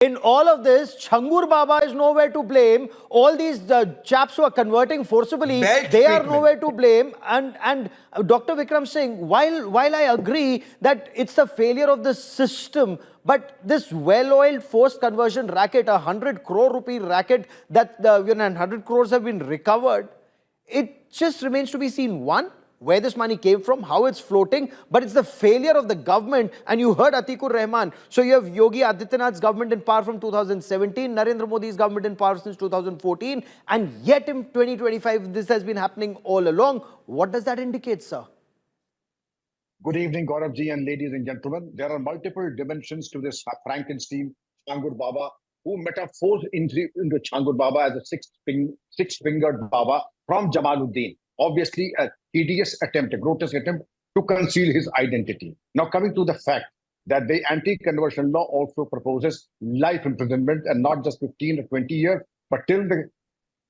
In all of this, Changur Baba is nowhere to blame. All these chaps who are converting forcibly, they are nowhere to blame. And Dr. Vikram Singh, while I agree that it's a failure of the system, but this well-oiled forced conversion racket, 100 crore rupee racket that 100 crores have been recovered, it just remains to be seen. One, where this money came from, how it's floating, but it's the failure of the government. And you heard Atikur Rahman. So you have Yogi Adityanath's government in power from 2017, Narendra Modi's government in power since 2014, and yet in 2025, this has been happening all along. What does that indicate, sir? Good evening, Gauravji and ladies and gentlemen. There are multiple dimensions to this Frankenstein, Changur Baba, who metaphors into Changur Baba as a six-fingered Baba from Jamaluddin. Obviously, a hideous attempt, a grotesque attempt to conceal his identity. Now, coming to the fact that the anti-conversion law also proposes life imprisonment and not just 15 or 20 years, but till the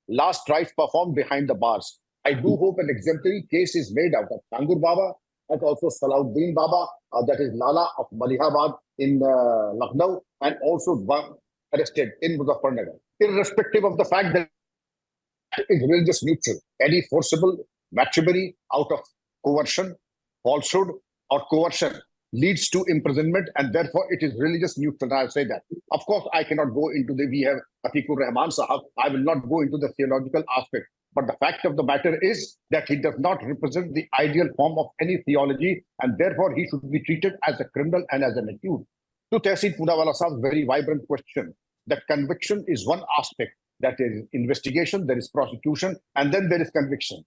last rites performed behind the bars. I do hope an exemplary case is made out of Changur Baba and also Salahuddin Baba, that is Lala of Malihabad in Lucknow, and also one arrested in Muzaffarnagar. Irrespective of the fact that is religious neutral. Any forcible matrimony out of coercion, falsehood, or coercion leads to imprisonment, and therefore it is religious neutral. I'll say that. Of course, I cannot go into we have Atikur Rahman Sahab. I will not go into the theological aspect. But the fact of the matter is that he does not represent the ideal form of any theology, and therefore he should be treated as a criminal and as an accused. To Tehsil Poonawala Sahab's very vibrant question, that conviction is one aspect. That is investigation, there is prosecution, and then there is conviction.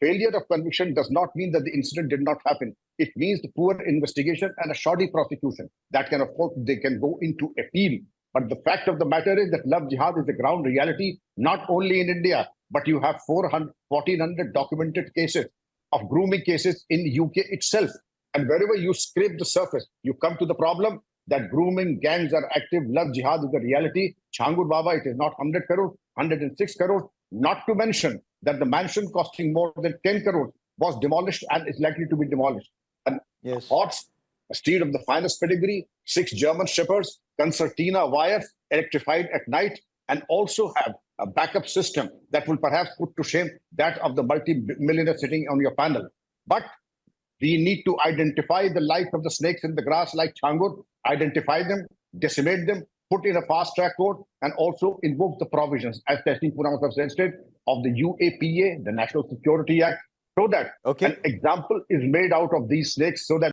Failure of conviction does not mean that the incident did not happen. It means the poor investigation and a shoddy prosecution. That can, of course, they can go into appeal. But the fact of the matter is that love jihad is the ground reality, not only in India, but you have 1,400 documented cases of grooming cases in UK itself. And wherever you scrape the surface, you come to the problem that grooming gangs are active. Love jihad is the reality. Changur Baba, it is not 100 crores, 106 crores. Not to mention that the mansion costing more than 10 crores was demolished and is likely to be demolished. And yes, horse, a steed of the finest pedigree, 6 German shepherds, concertina wires, electrified at night, and also have a backup system that will perhaps put to shame that of the multi-millionaire sitting on your panel. But we need to identify the life of the snakes in the grass like Changur, identify them, decimate them, put in a fast-track court, and also invoke the provisions, as Tehsil Poonawala have suggested, of the UAPA, the National Security Act, so that an example is made out of these snakes so that